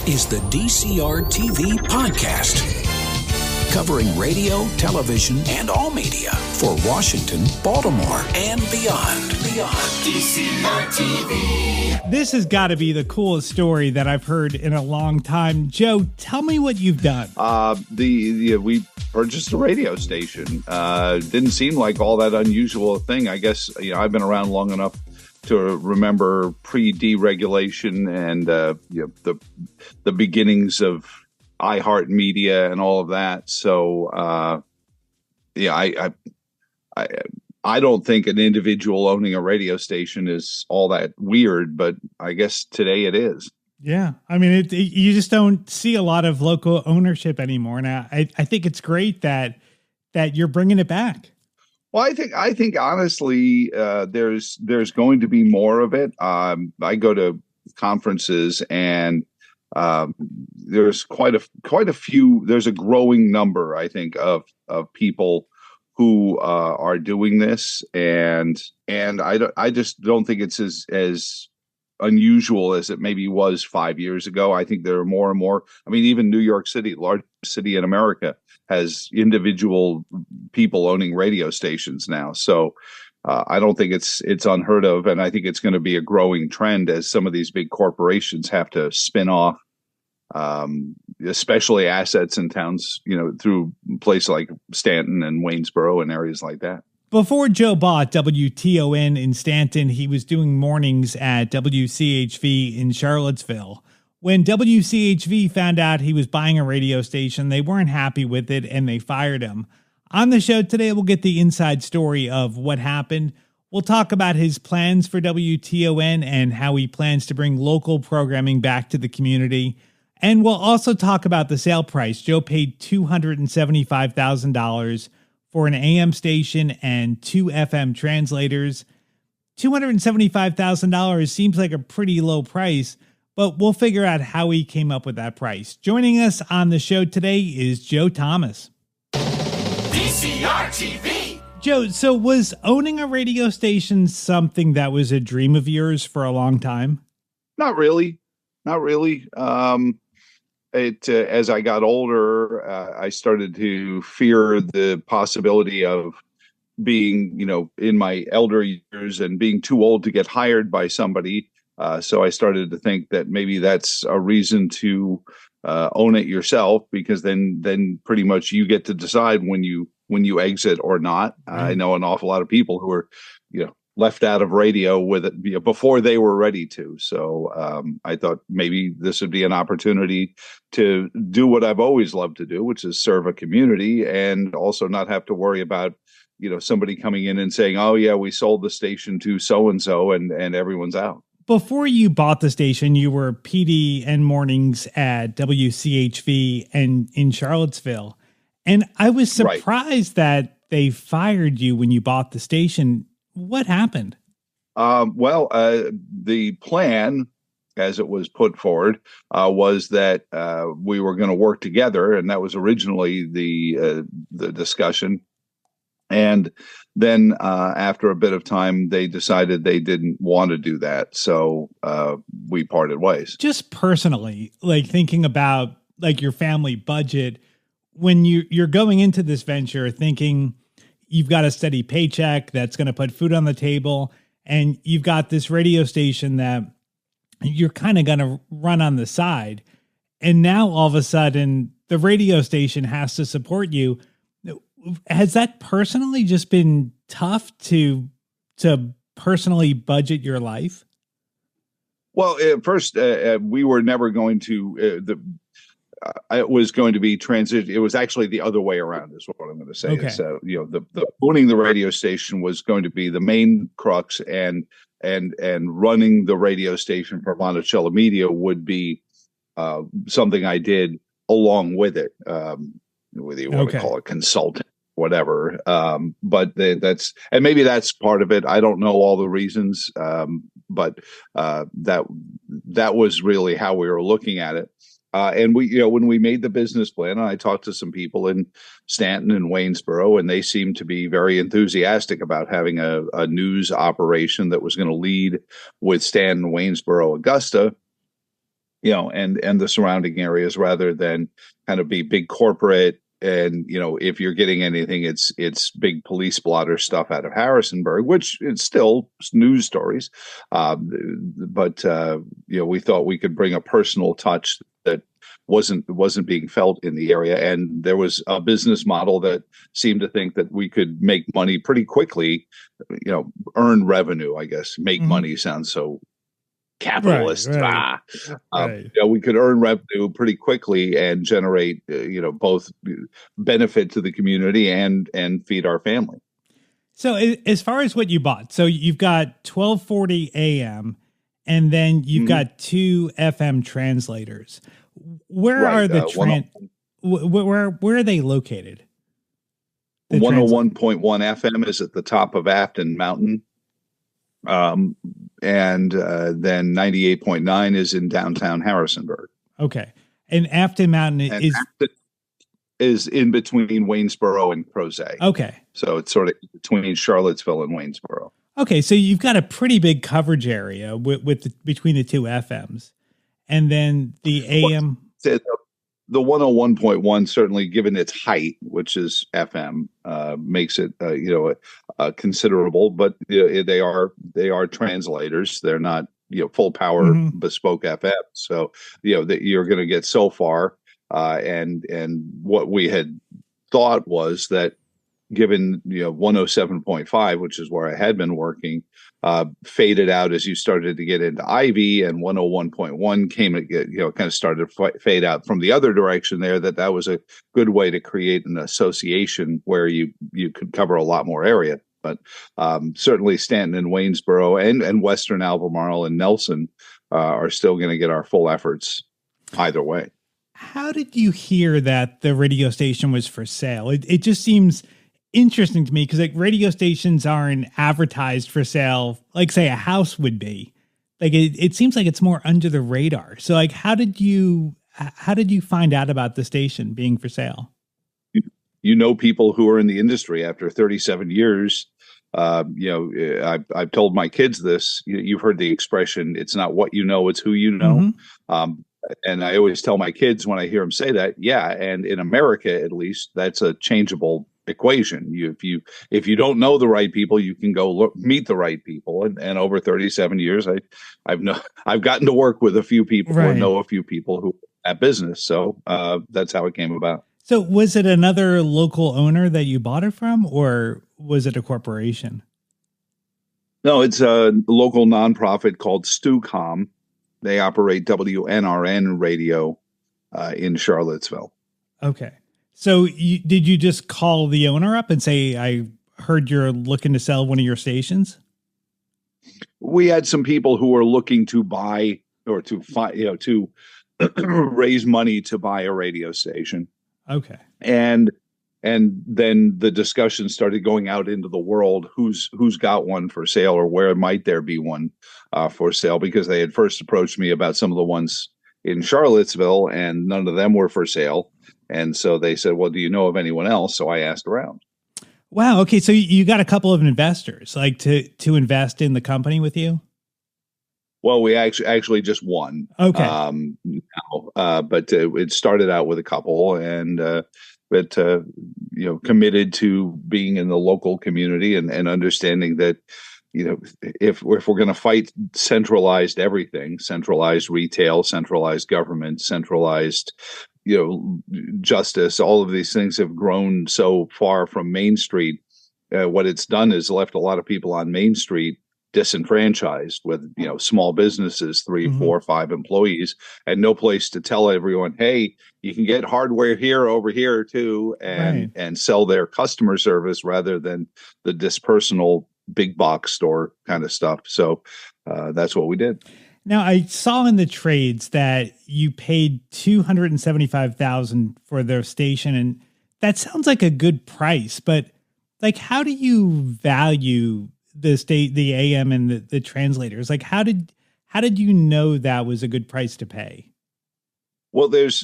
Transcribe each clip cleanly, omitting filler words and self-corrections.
is the DCRTV Podcast, covering radio, television, and all media for Washington, Baltimore, and beyond. DCRTV. This has got to be the coolest story that I've heard in a long time. Joe, tell me what you've done. We purchased a radio station. Didn't seem like all that unusual a thing. I guess I've been around long enough to remember pre-deregulation and the beginnings of iHeartMedia and all of that. So I don't think an individual owning a radio station is all that weird, but I guess today it is. Yeah, I mean, you just don't see a lot of local ownership anymore. And I think it's great that you're bringing it back. Well, I think honestly, there's going to be more of it. I go to conferences, and there's quite a few. There's a growing number, I think, of people who are doing this, and I just don't think it's as unusual as it maybe was 5 years ago. I think there are more and more. I mean, even New York City, largest city in America, has individual people owning radio stations now. So I don't think it's unheard of, and I think it's going to be a growing trend as some of these big corporations have to spin off, especially assets in towns, through places like Staunton and Waynesboro and areas like that. Before Joe bought WTON in Staunton, he was doing mornings at WCHV in Charlottesville. When WCHV found out he was buying a radio station, they weren't happy with it and they fired him. On the show today, we'll get the inside story of what happened. We'll talk about his plans for WTON and how he plans to bring local programming back to the community. And we'll also talk about the sale price. Joe paid $275,000 for an AM station and 2 FM translators. $275,000 seems like a pretty low price, but we'll figure out how he came up with that price. Joining us on the show today is Joe Thomas. DCRTV. Joe, so was owning a radio station something that was a dream of yours for a long time? Not really. As I got older, I started to fear the possibility of being, in my elder years and being too old to get hired by somebody. So I started to think that maybe that's a reason to own it yourself, because then pretty much you get to decide when you exit or not. I know an awful lot of people who are, left out of radio with it before they were ready to. So I thought maybe this would be an opportunity to do what I've always loved to do, which is serve a community, and also not have to worry about, somebody coming in and saying, oh yeah, we sold the station to so-and-so and everyone's out. Before you bought the station, you were PD and mornings at WCHV and in Charlottesville. And I was surprised that they fired you when you bought the station. What happened? The plan, as it was put forward, was that we were going to work together, and that was originally the discussion. And then after a bit of time, they decided they didn't want to do that, so we parted ways. Just personally, thinking about your family budget, when you're going into this venture, thinking you've got a steady paycheck that's going to put food on the table, and you've got this radio station that you're kind of going to run on the side. And now all of a sudden the radio station has to support you. Has that personally just been tough to personally budget your life? Well, at first, we were never going to, it was going to be transition. It was actually the other way around, is what I'm going to say. Okay. So, the owning the radio station was going to be the main crux, and running the radio station for Monticello Media would be something I did along with it, whether you want to call it consultant, whatever. But that's part of it. I don't know all the reasons, but that was really how we were looking at it. And we, when we made the business plan, and I talked to some people in Staunton and Waynesboro, and they seemed to be very enthusiastic about having a news operation that was going to lead with Staunton, Waynesboro, Augusta. and the surrounding areas, rather than kind of be big corporate. And if you're getting anything, it's big police blotter stuff out of Harrisonburg, which it's still news stories. But we thought we could bring a personal touch that wasn't being felt in the area. And there was a business model that seemed to think that we could make money pretty quickly, earn revenue, I guess. Make money sounds so capitalist. Right. We could earn revenue pretty quickly and generate, both benefit to the community and feed our family. So as far as what you bought, so you've got 1240 AM and then you've got 2 FM translators. Where are the where are they located? 101.1 FM is at the top of Afton Mountain. And then 98.9 is in downtown Harrisonburg. Okay. And Afton Mountain is in between Waynesboro and Crozet. Okay. So it's sort of between Charlottesville and Waynesboro. Okay. So you've got a pretty big coverage area between the 2 FMs. And then the AM. The 101.1, certainly given its height, which is FM, makes it considerable. But they are translators. They're not full power bespoke FM. So that you're going to get so far. And what we had thought was that, given 107.5, which is where I had been working, faded out as you started to get into Ivy, and 101.1 came kind of started to fade out from the other direction there, that was a good way to create an association where you could cover a lot more area. But certainly Staunton and Waynesboro and Western Albemarle and Nelson are still going to get our full efforts either way. How did you hear that the radio station was for sale? It just seems interesting to me, because like radio stations aren't advertised for sale like, say, a house would be. Like it seems like it's more under the radar. So like, how did you find out about the station being for sale? People who are in the industry after 37 years. I've told my kids this. You've heard the expression, it's not what you know, it's who you know. And I always tell my kids when I hear them say that, and in America, at least, that's a changeable equation. If you don't know the right people, you can go meet the right people. And over 37 years, I've gotten to work with a few people or know a few people who are at business. So that's how it came about. So was it another local owner that you bought it from, or was it a corporation? No, it's a local nonprofit called StuCom. They operate WNRN radio in Charlottesville. Okay. So did you just call the owner up and say, I heard you're looking to sell one of your stations? We had some people who were looking to buy or to raise money to buy a radio station. Okay. And then the discussion started going out into the world. Who's got one for sale, or where might there be one for sale? Because they had first approached me about some of the ones in Charlottesville, and none of them were for sale. And so they said, well, do you know of anyone else? So I asked around. Wow. Okay. So you got a couple of investors like to invest in the company with you? Well, we actually just one. Okay. But it started out with a couple, and committed to being in the local community and understanding that, if we're going to fight centralized everything, centralized retail, centralized government, centralized, justice, all of these things have grown so far from Main Street. What it's done is left a lot of people on Main Street disenfranchised with, small businesses, 3, 4, 5 employees, and no place to tell everyone, hey, you can get hardware over here too, and sell their customer service rather than the dispersonal big box store kind of stuff. So that's what we did. Now, I saw in the trades that you paid $275,000 for their station, and that sounds like a good price. But like, how do you value the AM and the translators? Like, how did you know that was a good price to pay? Well, there's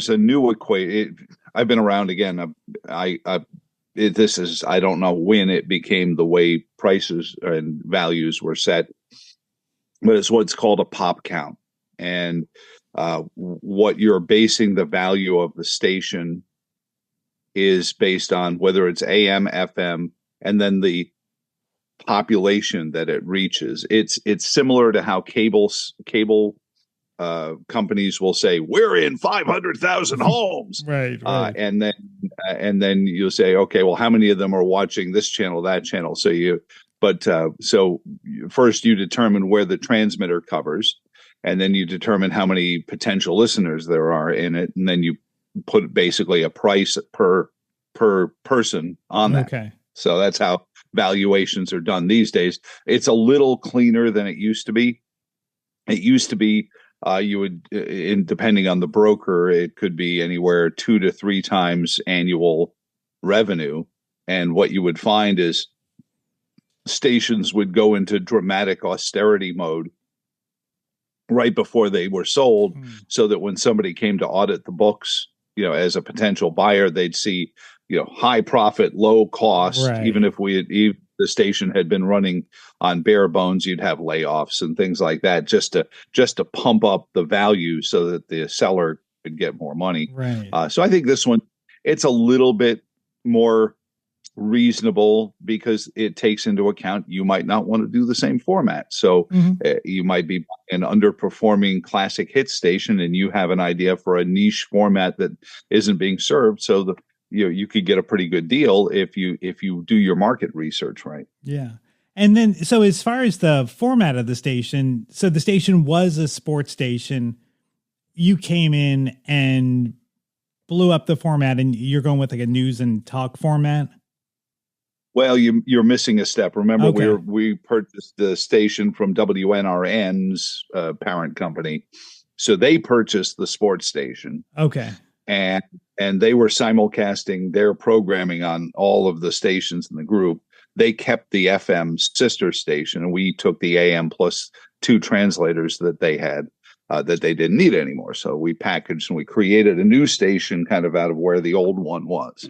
a new equation. I've been around again. I don't know when it became the way prices and values were set, but it's what's called a pop count. And what you're basing the value of the station is based on whether it's AM, FM, and then the population that it reaches. It's similar to how cable companies will say we're in 500,000 homes, right. And then you'll say, okay, well, how many of them are watching this channel, that channel? So first you determine where the transmitter covers, and then you determine how many potential listeners there are in it, and then you put basically a price per person on that. Okay. So that's how valuations are done these days. It's a little cleaner than it used to be. It used to be you would, depending on the broker, it could be anywhere 2 to 3 times annual revenue. And what you would find is stations would go into dramatic austerity mode right before they were sold, so that when somebody came to audit the books, as a potential buyer, they'd see, high profit, low cost. Right. Even if the station had been running on bare bones, you'd have layoffs and things like that, just to pump up the value so that the seller could get more money. Right. So I think this one, it's a little bit more reasonable because it takes into account you might not want to do the same format. So you might be an underperforming classic hit station and you have an idea for a niche format that isn't being served. So you could get a pretty good deal if you do your market research right. Yeah. And then, so as far as the format of the station, so the station was a sports station. You came in and blew up the format, and you're going with like a news and talk format. Well, you're missing a step. Remember, Okay. we purchased the station from WNRN's parent company, so they purchased the sports station. Okay. And they were simulcasting their programming on all of the stations in the group. They kept the FM sister station, and we took the AM plus 2 translators that they had that they didn't need anymore. So we packaged and we created a new station kind of out of where the old one was.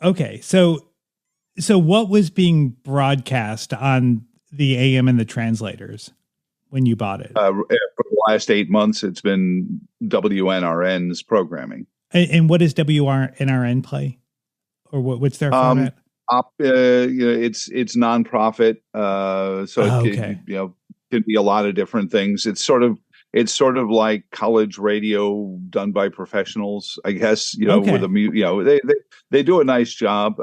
Okay. So what was being broadcast on the AM and the translators when you bought it? For the last 8 months, it's been WNRN's programming. And what does WNRN play? Or what's their format? It's nonprofit. So it can be a lot of different things. It's sort of like college radio done by professionals, I guess, with they do a nice job.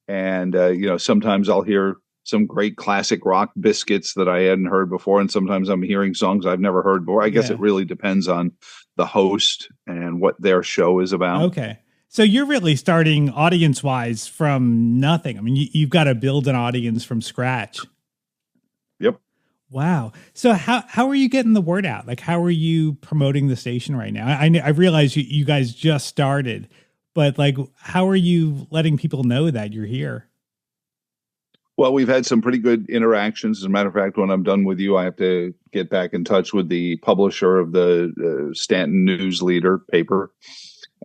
Sometimes I'll hear some great classic rock biscuits that I hadn't heard before. And sometimes I'm hearing songs I've never heard before. I guess it really depends on the host and what their show is about. Okay. So you're really starting audience wise from nothing. I mean, you've got to build an audience from scratch. Yep. Wow. So how are you getting the word out? Like, how are you promoting the station right now? I realize you guys just started, but like, how are you letting people know that you're here? Well, we've had some pretty good interactions. As a matter of fact, when I'm done with you, I have to get back in touch with the publisher of the Staunton News Leader paper.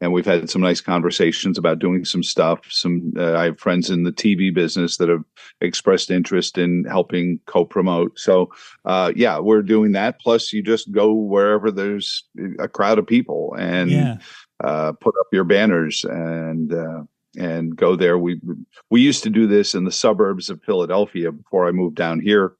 And we've had some nice conversations about doing some stuff. I have friends in the TV business that have expressed interest in helping co-promote. So, we're doing that. Plus, you just go wherever there's a crowd of people and put up your banners and go there. We used to do this in the suburbs of Philadelphia before I moved down here.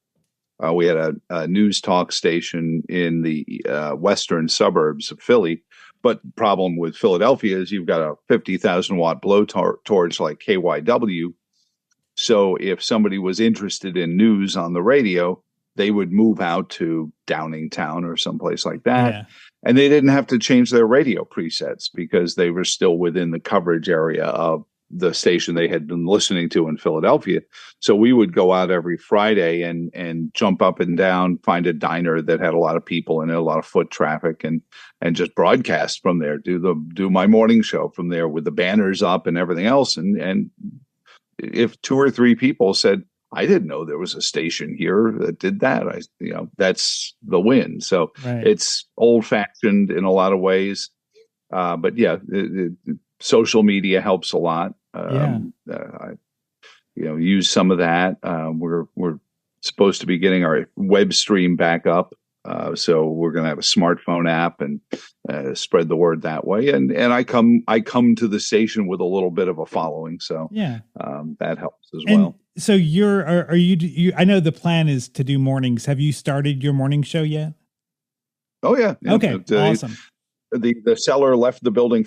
We had a news talk station in the western suburbs of Philly. But problem with Philadelphia is you've got a 50,000 watt blowtorch like KYW. So if somebody was interested in news on the radio, they would move out to Downingtown or someplace like that. Yeah. And they didn't have to change their radio presets because they were still within the coverage area of the station they had been listening to in Philadelphia. So we would go out every Friday and jump up and down, find a diner that had a lot of people in it, a lot of foot traffic, and just broadcast from there, do my morning show from there with the banners up and everything else. And if 2 or 3 people said, I didn't know there was a station here that did that, that's the win. So It's old fashioned in a lot of ways. But social media helps a lot. Use some of that. We're supposed to be getting our web stream back up So we're going to have a smartphone app and spread the word that way. And I come to the station with a little bit of a following, so that helps as well. So are you? I know the plan is to do mornings. Have you started your morning show yet? Oh yeah. Okay, awesome. The seller left the building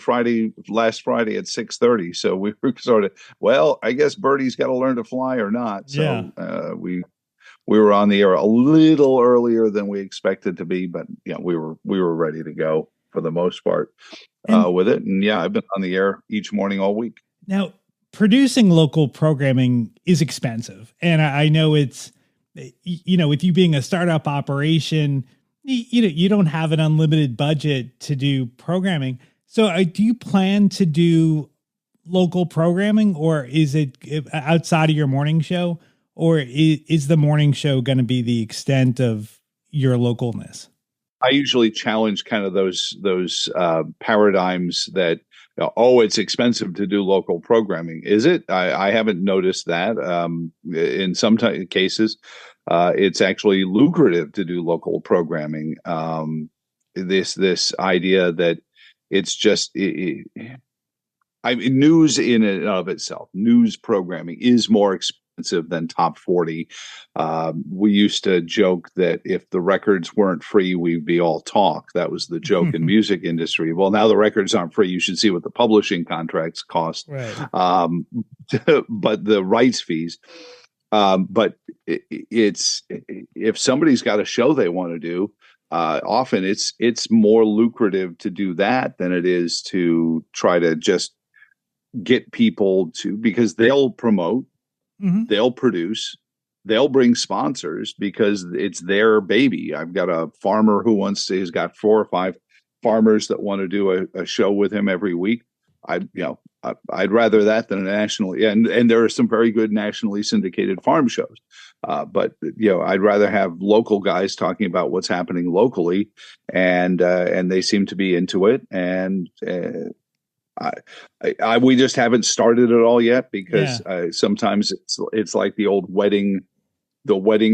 last Friday at 6:30. So we were sort of, well, I guess Birdie's got to learn to fly or not. So we were on the air a little earlier than we expected to be, but we were ready to go for the most part with it. And I've been on the air each morning all week. Now, producing local programming is expensive. And I know it's, with you being a startup operation, you don't have an unlimited budget to do programming. So do you plan to do local programming, or is it outside of your morning show, or is the morning show going to be the extent of your localness? I usually challenge kind of those paradigms that, it's expensive to do local programming. Is it? I haven't noticed that. In some cases, it's actually lucrative to do local programming. This idea that it's just news in and of itself. News programming is more expensive than top 40. We used to joke that if the records weren't free, we'd be all talk. That was the joke in music industry. Well, now the records aren't free. You should see what the publishing contracts cost. Right. But the rights fees. But it's if somebody's got a show they want to do, often it's more lucrative to do that than it is to try to just get people to, because they'll promote, they'll produce, they'll bring sponsors because it's their baby. I've got a farmer who's got 4 or 5 farmers that want to do a show with him every week. I'd rather that than a nationally, and there are some very good nationally syndicated farm shows. But I'd rather have local guys talking about what's happening locally, and they seem to be into it. And we just haven't started it all yet because sometimes it's like the old wedding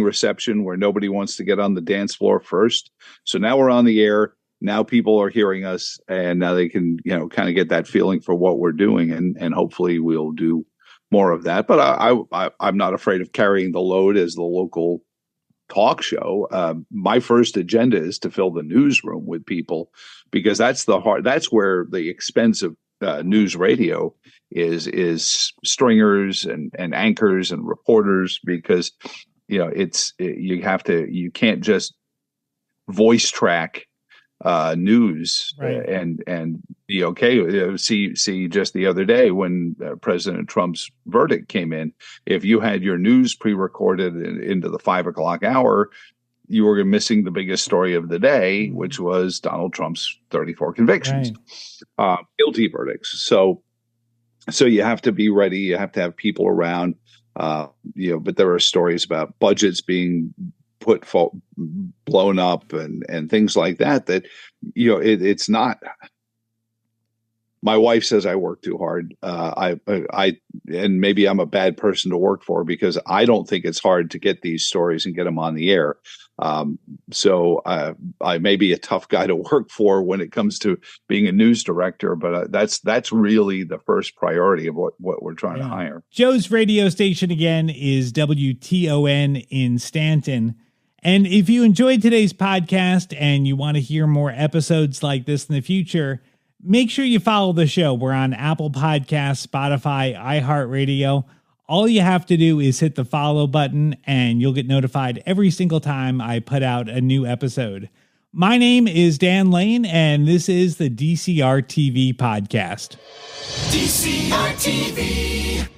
reception where nobody wants to get on the dance floor first. So now we're on the air. Now people are hearing us, and now they can, kind of get that feeling for what we're doing, and hopefully we'll do more of that. But I'm not afraid of carrying the load as the local talk show. My first agenda is to fill the newsroom with people, because that's where the expense of news radio is stringers and anchors and reporters, because you can't just voice track news, right, and be okay. See, just the other day when President Trump's verdict came in, if you had your news pre-recorded into the 5 o'clock hour, you were missing the biggest story of the day, which was Donald Trump's 34 convictions, guilty verdicts. So you have to be ready. You have to have people around. But there are stories about budgets being blown up and things like that it's not. My wife says I work too hard. And maybe I'm a bad person to work for, because I don't think it's hard to get these stories and get them on the air. So I may be a tough guy to work for when it comes to being a news director, but that's really the first priority of what we're trying to hire. Joe's radio station again is WTON in Staunton. And if you enjoyed today's podcast and you want to hear more episodes like this in the future, make sure you follow the show. We're on Apple Podcasts, Spotify, iHeartRadio. All you have to do is hit the follow button and you'll get notified every single time I put out a new episode. My name is Dan Lane, and this is the DCRTV Podcast. DCRTV.